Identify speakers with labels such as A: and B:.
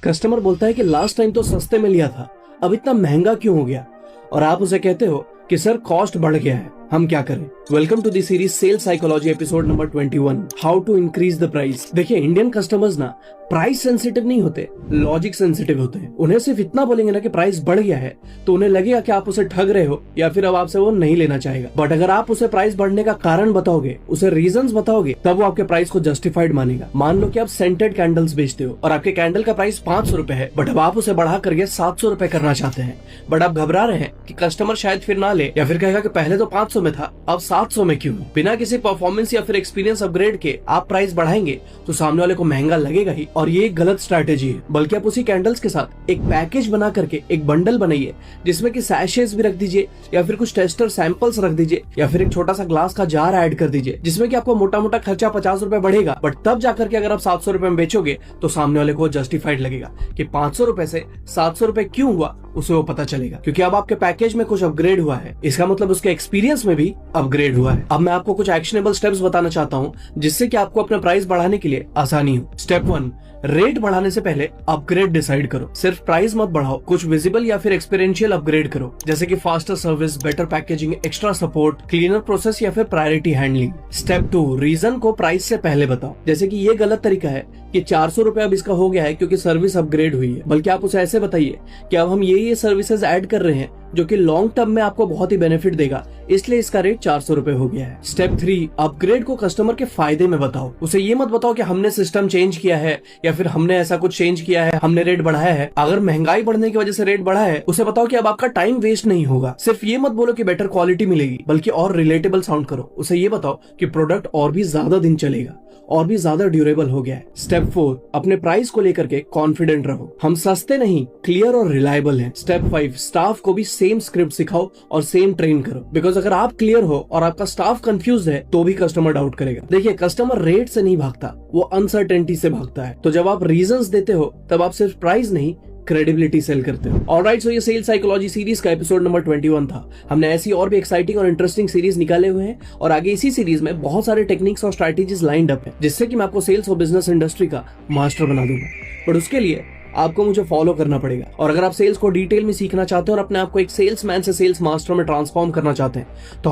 A: Customer बोलता है कि लास्ट टाइम तो सस्ते में लिया था, अब इतना महंगा क्यों हो गया? और आप उसे कहते हो कि सर कॉस्ट बढ़ गया है, हम क्या करें? Welcome to the series sale psychology episode number 21, how to increase the price. देखिए, इंडियन कस्टमर्स ना प्राइस सेंसिटिव नहीं होते, लॉजिक सेंसिटिव होते हैं। उन्हें सिर्फ इतना बोलेंगे ना कि प्राइस बढ़ गया है तो उन्हें लगेगा कि आप उसे ठग रहे हो या फिर अब आपसे वो नहीं लेना चाहेगा। बट अगर आप उसे प्राइस बढ़ने का कारण बताओगे, उसे रीजंस बताओगे, तब वो आपके प्राइस को जस्टिफाइड मानेगा। मान लो कि आप सेंटेड कैंडल्स बेचते हो और आपके कैंडल का प्राइस 500 रुपए है, बट अब आप उसे बढ़ा करके 700 रुपए करना चाहते हैं। बट आप घबरा रहे हैं कि कस्टमर शायद फिर ना ले, या फिर कहेगा कि पहले तो 500 में था, अब 700 में क्यों? बिना किसी परफॉर्मेंस या फिर एक्सपीरियंस अपग्रेड के आप प्राइस बढ़ाएंगे तो सामने वाले को महंगा लगेगा ही, और ये एक गलत स्ट्रैटेजी है। बल्कि आप उसी कैंडल्स के साथ एक पैकेज बना करके एक बंडल बनाइए, जिसमें कि सैशेस भी रख दीजिए, या फिर कुछ टेस्टर सैंपल्स रख दीजिए, या फिर एक छोटा सा ग्लास का जार ऐड कर दीजिए, जिसमें कि आपको मोटा मोटा खर्चा 50 रुपए बढ़ेगा, बट तब जाकर के अगर आप 700 रुपए में बेचोगे तो सामने वाले को जस्टिफाइड लगेगा कि 500 रुपए से 700 रुपए क्यों हुआ, उसे वो पता चलेगा, क्योंकि अब आपके पैकेज में कुछ अपग्रेड हुआ है। इसका मतलब उसके एक्सपीरियंस में भी अपग्रेड हुआ है। अब मैं आपको कुछ एक्शनेबल स्टेप्स बताना चाहता हूं, जिससे कि आपको अपना प्राइस बढ़ाने के लिए आसानी हो। स्टेप 1, रेट बढ़ाने से पहले अपग्रेड डिसाइड करो। सिर्फ प्राइस मत बढ़ाओ, कुछ विजिबल या फिर एक्सपीरियंशियल अपग्रेड करो, जैसे कि faster service, better packaging, extra support, cleaner process या फिर प्रायोरिटी हैंडलिंग। स्टेप 2, रीजन को प्राइस से पहले बताओ, जैसे कि ये गलत तरीका है कि 400 रुपए अब इसका हो गया है क्योंकि सर्विस अपग्रेड हुई है। बल्कि आप उसे ऐसे बताइए कि अब हम ये सर्विसेज ऐड कर रहे हैं जो कि लॉन्ग टर्म में आपको बहुत ही बेनिफिट देगा, इसलिए इसका रेट 400 रुपए हो गया है। स्टेप 3, अपग्रेड को कस्टमर के फायदे में बताओ। उसे ये मत बताओ कि हमने सिस्टम चेंज किया है या फिर हमने ऐसा कुछ चेंज किया है, हमने रेट बढ़ाया है। अगर महंगाई बढ़ने की वजह से रेट बढ़ा है, उसे बताओ कि अब आपका टाइम वेस्ट नहीं होगा। सिर्फ ये मत बोलो कि बेटर क्वालिटी मिलेगी, बल्कि और रिलेटेबल साउंड करो। उसे ये बताओ कि प्रोडक्ट और भी ज्यादा दिन चलेगा, और भी ज्यादा ड्यूरेबल हो गया है। स्टेप 4, अपने प्राइस को लेकर के कॉन्फिडेंट रहो। हम सस्ते नहीं, क्लियर और रिलायबल हैं। स्टेप 5, स्टाफ को भी सेम स्क्रिप्ट सिखाओ और सेम ट्रेन करो, बिकॉज अगर आप क्लियर हो और आपका स्टाफ कंफ्यूज है तो भी कस्टमर डाउट करेगा। देखिए, कस्टमर रेट से नहीं भागता, वो अनसर्टेनिटी से भागता है। तो जब आप रीजंस देते हो तब आप सिर्फ प्राइस नहीं, क्रेडिबिलिटी सेल करते हो। ऑलराइट, सो ये सेल साइकोलॉजी सीरीज का एपिसोड नंबर 21 था। हमने ऐसी और भी एक्साइटिंग और इंटरेस्टिंग सीरीज निकाले हुए हैं, और आगे इसी सीरीज में बहुत सारे टेक्निक्स और स्ट्रैटेजीज लाइंड अप है, जिससे कि मैं आपको सेल्स और बिजनेस इंडस्ट्री का मास्टर बना दूंगा। बट उसके लिए आपको मुझे फॉलो करना पड़ेगा। और अगर आप सेल्स को डिटेल में सीखना चाहते हैं और अपने आप को एक सेल्समैन से सेल्स मास्टर में ट्रांसफॉर्म करना चाहते हैं, तो